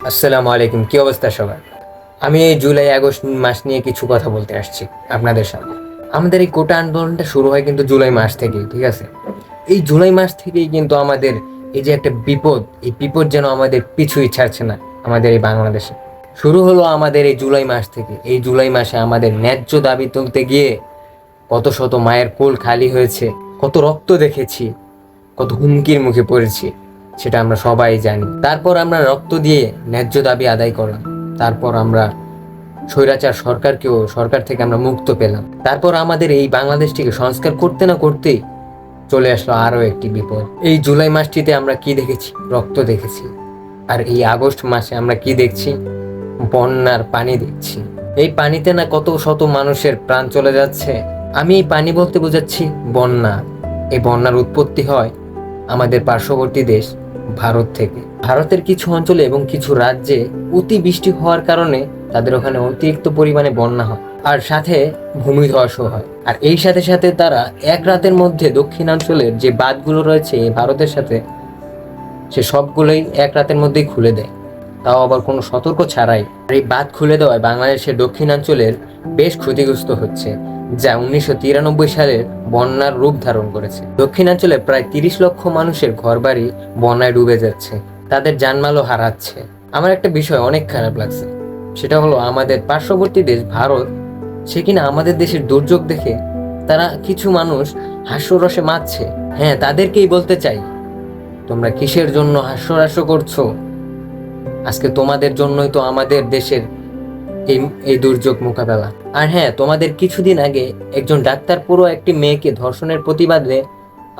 আসসালামু আলাইকুম, কি অবস্থা সবার? আমি এই জুলাই আগস্ট মাস নিয়ে কিছু কথা বলতে আসছি আপনাদের সামনে। আমাদের এই কোটা আন্দোলনটা শুরু হয় কিন্তু জুলাই মাস থেকেই, ঠিক আছে? এই জুলাই মাস থেকেই কিন্তু আমাদের এই যে একটা বিপদ, এই বিপদ যেন আমাদের পিছুই ছাড়ছে না আমাদের এই বাংলাদেশে। শুরু হলো আমাদের এই জুলাই মাস থেকে। এই জুলাই মাসে আমাদের ন্যায্য দাবি তুলতে গিয়ে কত শত মায়ের কোল খালি হয়েছে, কত রক্ত দেখেছি, কত হুমকির মুখে পড়েছি, সেটা আমরা সবাই জানি। তারপর আমরা রক্ত দিয়ে ন্যায্য দাবি আদায় করলাম। তারপর আমরা স্বৈরাচার সরকার থেকে আমরা মুক্ত পেলাম। তারপর আমাদের এই বাংলাদেশটিকে সংস্কার করতে না করতেই চলে আসলো আরো একটি বিপদ। এই জুলাই মাসটিতে আমরা কি দেখেছি? রক্ত দেখেছি। আর এই আগস্ট মাসে আমরা কি দেখছি? বন্যার পানি দেখছি। এই পানিতে না কত শত মানুষের প্রাণ চলে যাচ্ছে। আমি এই পানি বলতে বোঝাচ্ছি বন্যা। এই বন্যার উৎপত্তি হয় আমাদের পার্শ্ববর্তী দেশ ভারত থেকে। ভারতের কিছু অঞ্চলে এবং কিছু রাজ্যে অতি বৃষ্টি হওয়ার কারণে তাদের ওখানে অতিরিক্ত পরিমাণে বন্যা হয়, আর সাথে ভূমিধসও হয়। আর এই সাথে সাথে তারা এক রাতের মধ্যে দক্ষিণাঞ্চলের যে বাঁধগুলো রয়েছে এই ভারতের সাথে, সে সবগুলোই এক রাতের মধ্যেই খুলে দেয়, তাও আবার কোনো সতর্ক ছাড়াই। আর এই বাঁধ খুলে দেওয়ায় বাংলাদেশের দক্ষিণাঞ্চলের বেশ ক্ষতিগ্রস্ত হচ্ছে, যা 1993 সালের বন্যার রূপ ধারণ করেছে। দক্ষিণাঞ্চলে প্রায় 30 লক্ষ মানুষের ঘরবাড়ি বন্যায় ডুবে যাচ্ছে, তাদের জানমালও হারাচ্ছে। আমার একটা বিষয় অনেক খারাপ লাগছে, সেটা হলো আমাদের পার্শ্ববর্তী দেশ ভারত, সে কিনা আমাদের দেশের দুর্যোগ দেখে তারা কিছু মানুষ হাস্যরসে মাতছে। হ্যাঁ, তাদেরকেই বলতে চাই, তোমরা কিসের জন্য হাস্যরস করছো? আজকে তোমাদের জন্যই তো আমাদের দেশের এই এই দুর্যোগ মোকাবেলা। আর হ্যাঁ, তোমাদের কিছুদিন আগে একজন ডাক্তার পুরো একটি মেয়েকে ধর্ষণের প্রতিবাদে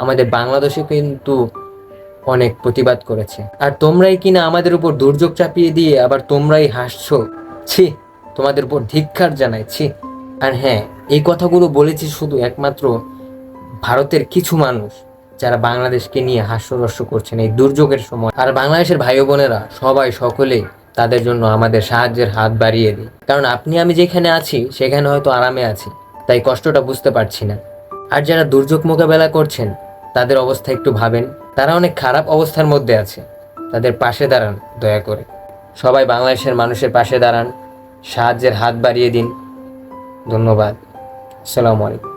আমাদের বাংলাদেশে কিন্তু অনেক প্রতিবাদ করেছে। আর তোমরাই কিনা আমাদের উপর দুর্যোগ চাপিয়ে দিয়ে আবার তোমরাই হাসছো। ছি, তোমাদের উপর ধিক্কার জানাইছি। আর হ্যাঁ, এই কথাগুলো বলেছি শুধু একমাত্র ভারতের কিছু মানুষ যারা বাংলাদেশকে নিয়ে হাস্যরস্য করছেন এই দুর্যোগের সময়। আর বাংলাদেশের ভাই বোনেরা সবাই সকলেই তাদের জন্য আমাদের সাহায্যের হাত বাড়িয়ে দিই, কারণ আপনি আমি যেখানে আছি সেখানে হয়তো আরামে আছি, তাই কষ্টটা বুঝতে পারছি না। আর যারা দুর্যোগ মোকাবেলা করছেন তাদের অবস্থা একটু ভাবেন, তারা অনেক খারাপ অবস্থার মধ্যে আছে, তাদের পাশে দাঁড়ান দয়া করে। সবাই বাংলাদেশের মানুষের পাশে দাঁড়ান, সাহায্যের হাত বাড়িয়ে দিন। ধন্যবাদ। আসসালামু আলাইকুম।